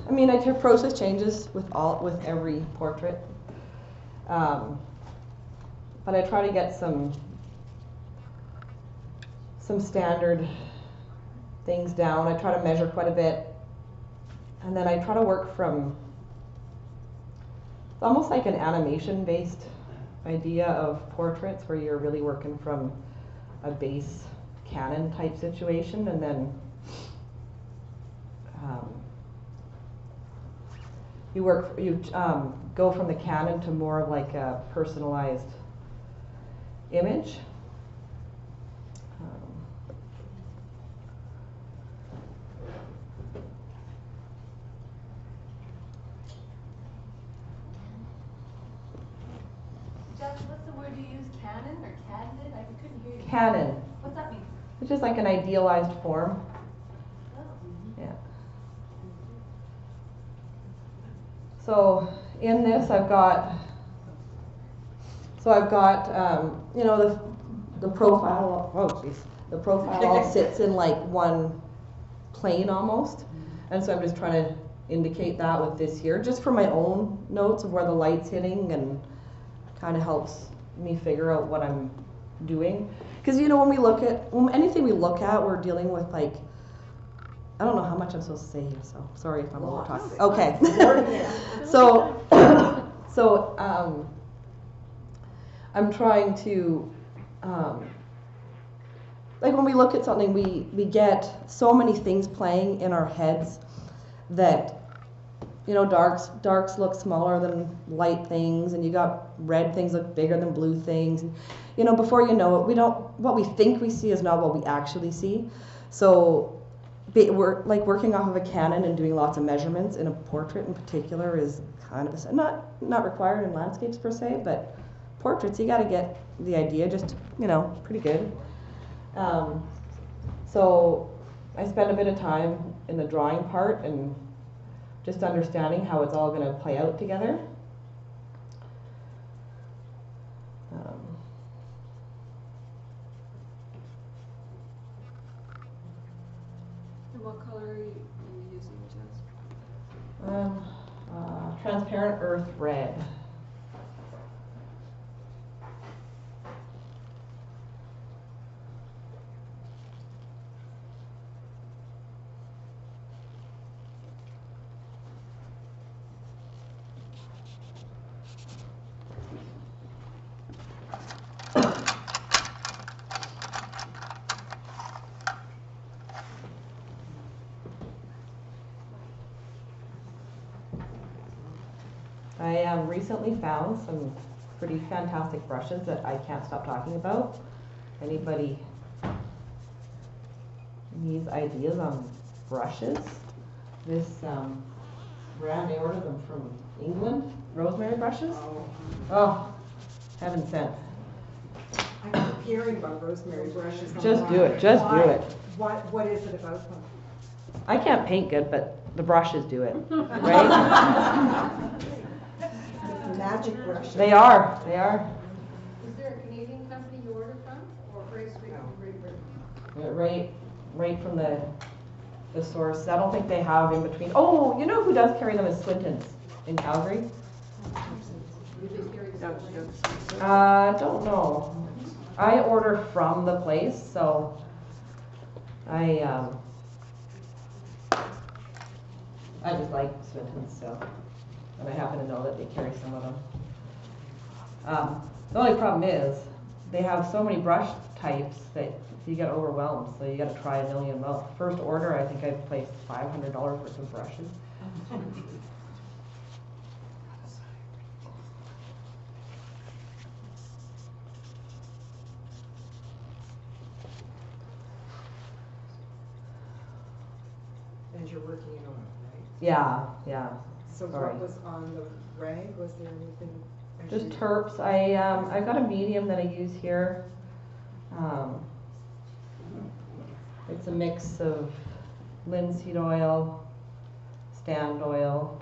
I mean, I process changes with every portrait, but I try to get some standard things down. I try to measure quite a bit, and then I try to work from, it's almost like an animation-based idea of portraits, where you're really working from a base Canon type situation, and then you go from the Canon to more of like a personalized image. Jess, what's the word you use? Canon or Cadnid? I couldn't hear you. Canon. What's that mean? It's just like an idealized form. Oh. Yeah. So in this, I've got you know, the profile. Oh, jeez. The profile all sits in like one plane almost, and so I'm just trying to indicate that with this here, just for my own notes of where the light's hitting, and kind of helps me figure out what I'm doing. Because you know, when we look at anything we look at, we're dealing with like, I don't know how much I'm supposed to say here, so sorry if I'm over talking. Okay. So I'm trying to like when we look at something, we get so many things playing in our heads that, you know, darks look smaller than light things, and you got red things look bigger than blue things. And, you know, before you know it, what we think we see is not what we actually see. So we're like working off of a Canon and doing lots of measurements in a portrait in particular is kind of not required in landscapes per se, but portraits, you got to get the idea just, you know, pretty good. So I spend a bit of time in the drawing part and just understanding how it's all going to play out together. And what color are you using, Jess? Transparent earth red. I recently found some pretty fantastic brushes that I can't stop talking about. Anybody needs ideas on brushes? This brand, I ordered them from England, rosemary brushes. Oh, heaven sent. I keep hearing about rosemary brushes. Just do it, just do it. What is it about them? I can't paint good, but the brushes do it, right? Magic brushes. They are, they are. Is there a Canadian company you order from, or right straight from Great Britain? Right from the source. I don't think they have in between. Oh, you know who does carry them is Swinton's in Calgary. You just carry the Don't know. I order from the place, so I just like Swinton's, so, and I happen to know that they carry some of them. The only problem is they have so many brush types that you get overwhelmed, so you got to try a million. Well, first order, I think I placed $500 worth of brushes. And you're working it on, right? Yeah, yeah. So Sorry. what was on the rag? Was there anything? Just terps. I've got a medium that I use here. It's a mix of linseed oil, stand oil,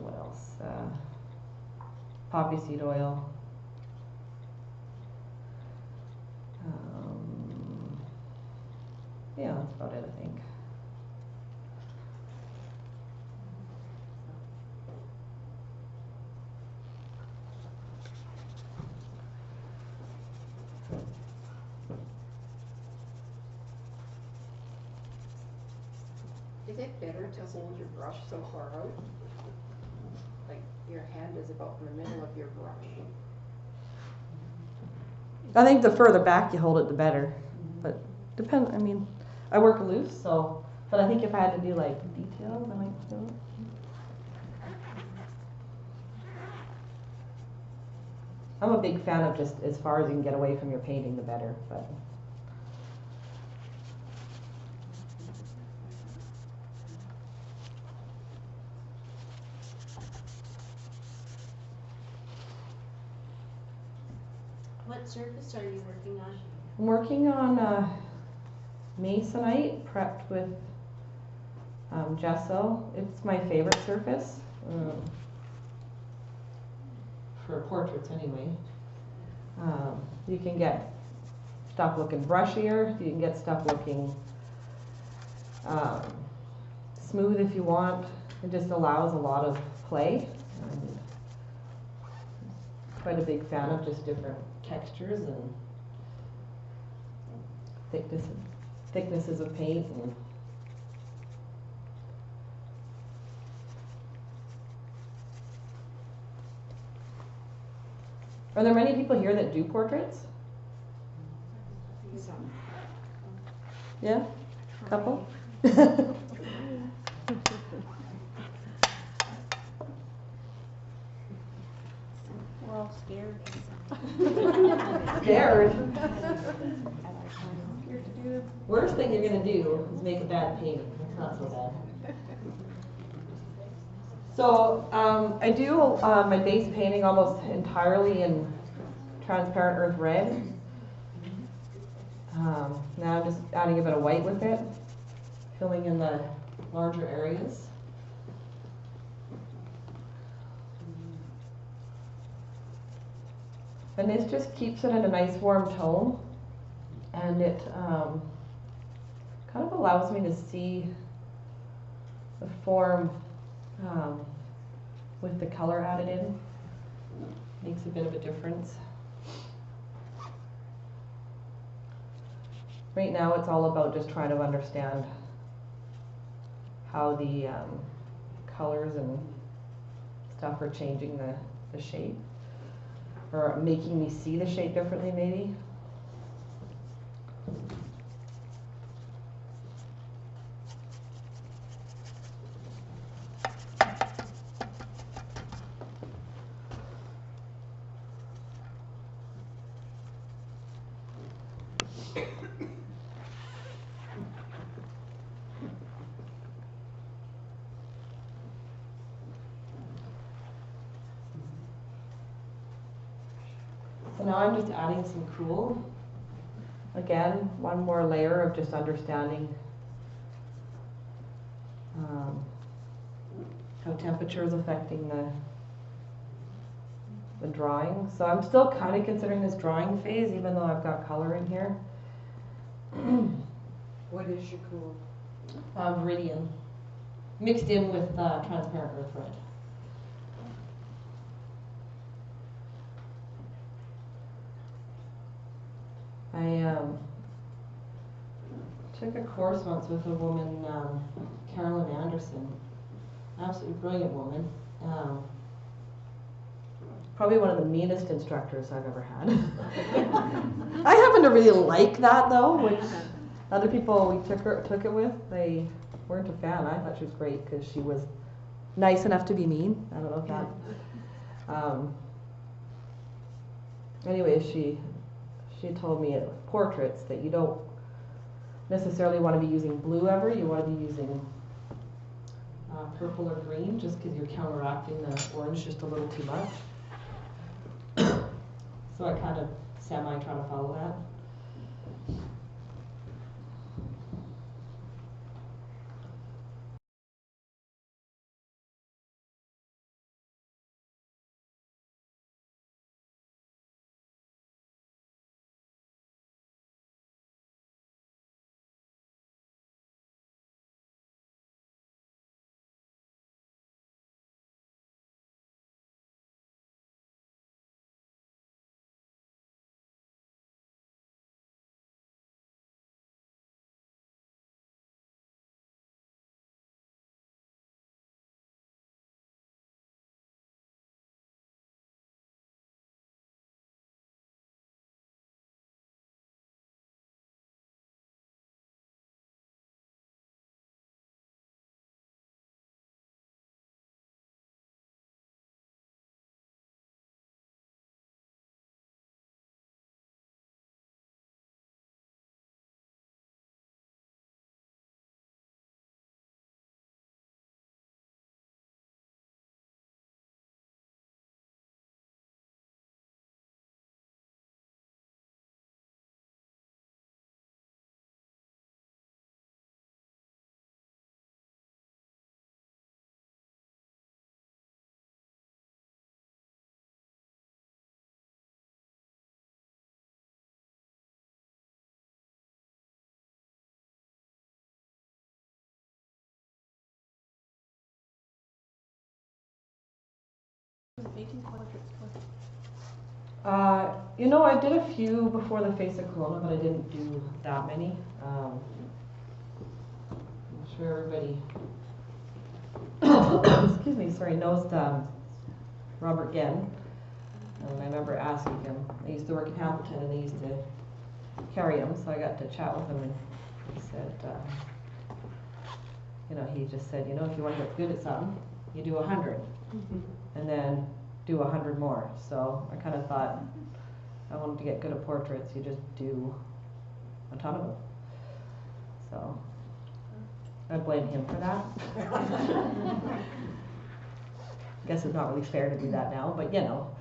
what else? Poppy seed oil. Yeah, that's about it, I think. Is it better to hold your brush so far out? Like your hand is about in the middle of your brush. I think the further back you hold it, the better. But I mean, I work loose, so. But I think if I had to do like details, I might do it. I'm a big fan of just as far as you can get away from your painting, the better. But. What surface are you working on? I'm working on masonite prepped with gesso. It's my favorite surface for portraits anyway. You can get stuff looking brushier, you can get stuff looking smooth if you want. It just allows a lot of play. And quite a big fan of just different textures and thicknesses of paint. And are there many people here that do portraits? Some. Yeah? Couple? We're all scared. Scared? Worst thing you're gonna do is make a bad painting. It's not so bad. So I do my base painting almost entirely in transparent earth red. Now I'm just adding a bit of white with it, filling in the larger areas. And this just keeps it in a nice warm tone, and it kind of allows me to see the form with the color added in. Makes a bit of a difference. Right now it's all about just trying to understand how the colors and stuff are changing the shape, or making me see the shape differently maybe. So now I'm just adding some cool. Again, one more layer of just understanding how temperature is affecting the drawing. So I'm still kind of considering this drawing phase, even though I've got color in here. What is your cool? Viridian, mixed in with transparent earth red. I took a course once with a woman, Carolyn Anderson, absolutely brilliant woman. Probably one of the meanest instructors I've ever had. I happen to really like that though, which other people we took it with, they weren't a fan. I thought she was great because she was nice enough to be mean. I don't know if that. Anyway, she told me at portraits that you don't necessarily want to be using blue ever. You want to be using purple or green, just because you're counteracting the orange just a little too much. So I kind of semi try to follow that. Making portraits for. You know, I did a few before the face of Corona, but I didn't do that many. I'm sure everybody, excuse me, sorry, knows Robert Genn. And I remember asking him, I used to work in Hamilton and they used to carry him, so I got to chat with him and he said, you know, he just said, you know, if you want to get good at something, you do 100 and then do 100 more. So I kind of thought, I wanted to get good at portraits, you just do a ton of them. So I blame him for that. Guess it's not really fair to do that now, but you know.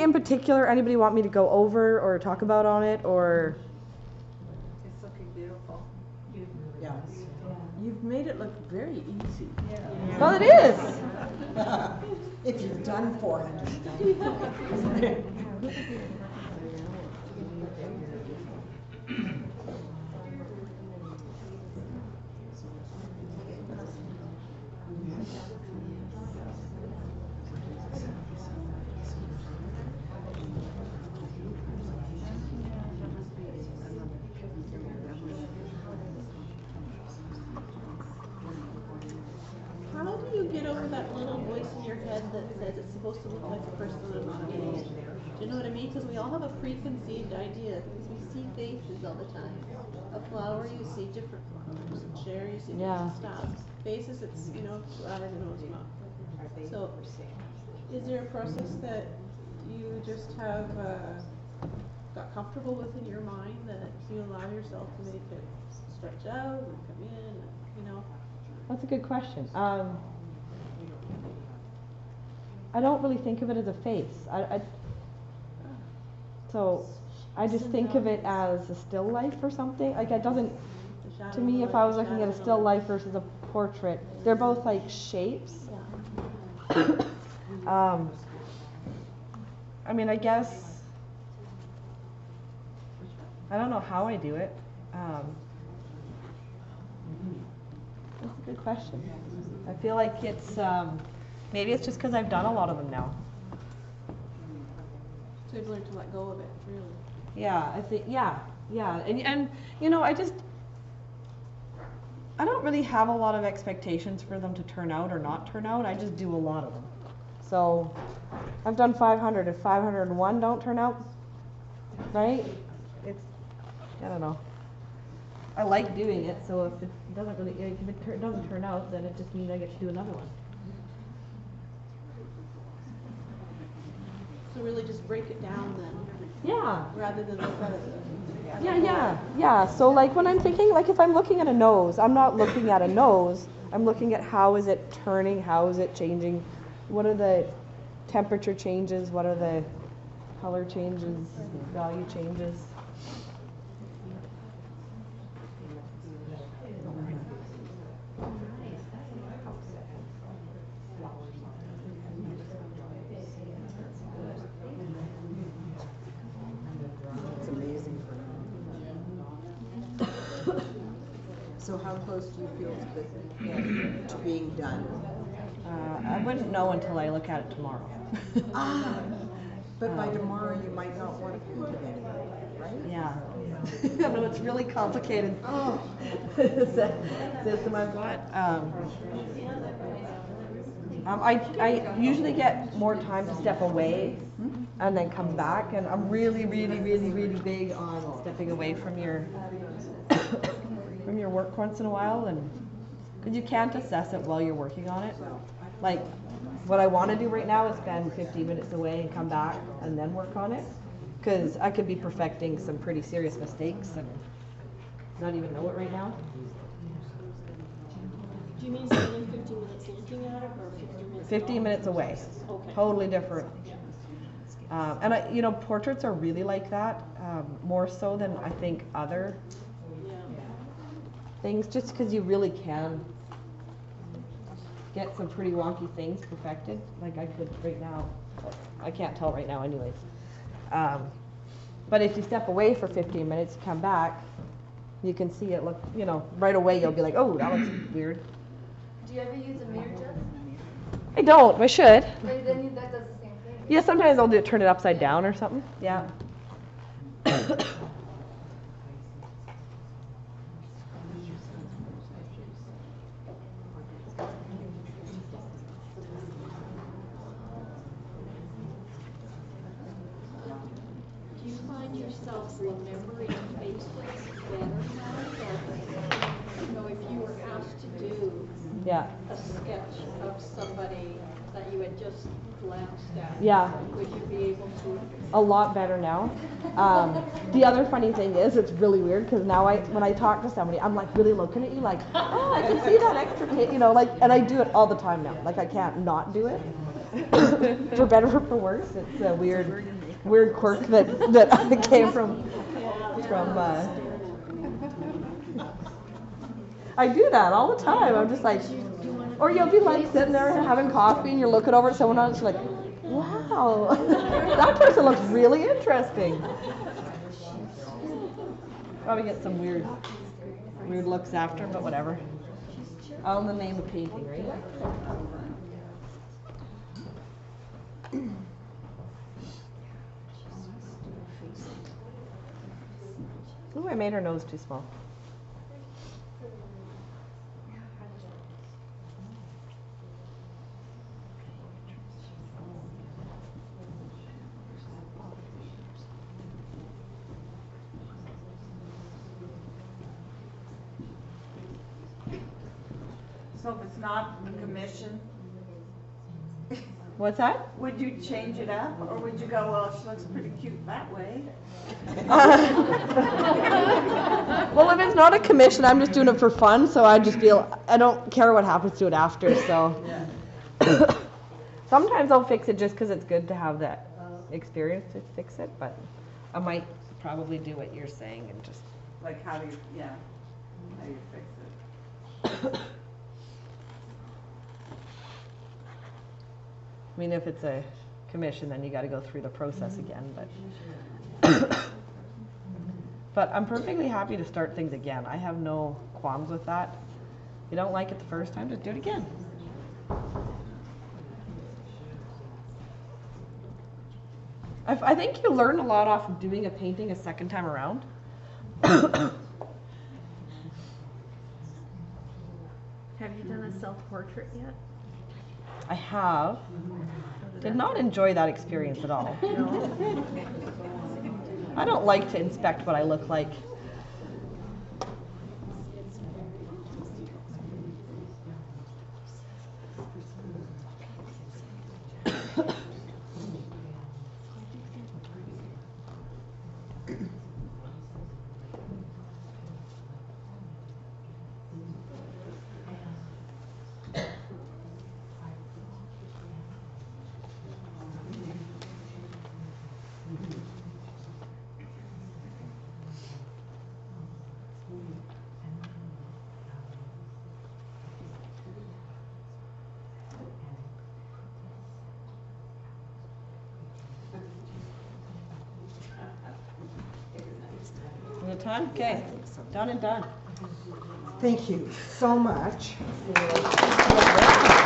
In particular, anybody want me to go over or talk about on it, or? It's looking beautiful. Yes. You've made it look very easy. Well, it is. If you've done 400. How do you get over that little voice in your head that says it's supposed to look like a person and not a face? Do you know what I mean? Because we all have a preconceived idea because we see faces all the time. A flower, you see different flowers. A chair, you see different stuff. Faces, it's, eyes, nose, mouth. So, is there a process that you just have got comfortable with in your mind that you allow yourself to make it stretch out and come in, That's a good question. I don't really think of it as a face. So I just think of it as a still life or something. Like it doesn't, to me, if I was looking at a still life versus a portrait, they're both like shapes. I mean, I guess, I don't know how I do it. That's a good question. I feel like it's, maybe it's just because I've done a lot of them now. So you've learned to let go of it, really. Yeah, I think, yeah. And I don't really have a lot of expectations for them to turn out or not turn out. I just do a lot of them. So I've done 500. If 501 don't turn out, right? I don't know. I like doing it, so if it doesn't turn out, then it just means I get to do another one. So really just break it down then. Yeah. Rather than look at it. Yeah. So like when I'm thinking, like if I'm looking at a nose, I'm not looking at a nose. I'm looking at how is it turning, how is it changing, what are the temperature changes, what are the color changes, value changes. It's amazing. So how close do you feel to being done? I wouldn't know until I look at it tomorrow. But by tomorrow you might not want to paint it anymore, right? Yeah. I know it's really complicated. System I've got. I usually get more time to step away and then come back, and I'm really big on stepping away from your from your work once in a while, and because you can't assess it while you're working on it. Like what I want to do right now is spend 15 minutes away and come back and then work on it, because I could be perfecting some pretty serious mistakes and not even know it right now. Do you mean spending 15 minutes looking at it or 15 minutes? 15 minutes away. Okay. Totally different. And portraits are really like that, more so than I think other things, just because you really can get some pretty wonky things perfected. Like I could right now, I can't tell right now anyways. But if you step away for 15 minutes, you come back, you can see it look, right away you'll be like, oh, that looks weird. Do you ever use a mirror, Jess? I don't, I should. But then that does the same thing. Yeah, sometimes I'll turn it upside down or something. Yeah. Do you find yourself remembering faces better now? Or, if you were asked to do Yeah. a sketch of somebody that you had just glanced at, Yeah. would you be able to? A lot better now. The other funny thing is, it's really weird because now when I talk to somebody, I'm like really looking at you like, oh, I can see that extra, and I do it all the time now. Like I can't not do it. For better or for worse, it's a weird quirk that came from. I do that all the time. I'm just like, or you'll be like sitting there having coffee and you're looking over at someone else, you're like, wow, that person looks really interesting. Probably get some weird looks after, but whatever. All in the name of painting, right? Ooh, I made her nose too small. So if it's not a commission, What's that? would you change it up, or would you go, well, she looks pretty cute that way? Well, if it's not a commission, I'm just doing it for fun, so I just feel, I don't care what happens to it after, so. Sometimes I'll fix it just because it's good to have that experience to fix it, but I might probably do what you're saying and just. Like how do you fix it? I mean, if it's a commission, then you got to go through the process again, but. But I'm perfectly happy to start things again. I have no qualms with that. If you don't like it the first time, just do it again. I think you learn a lot off of doing a painting a second time around. Have you done a self-portrait yet? I have. Did not enjoy that experience at all. No. I don't like to inspect what I look like. Is it time? Okay, done and done. Thank you so much for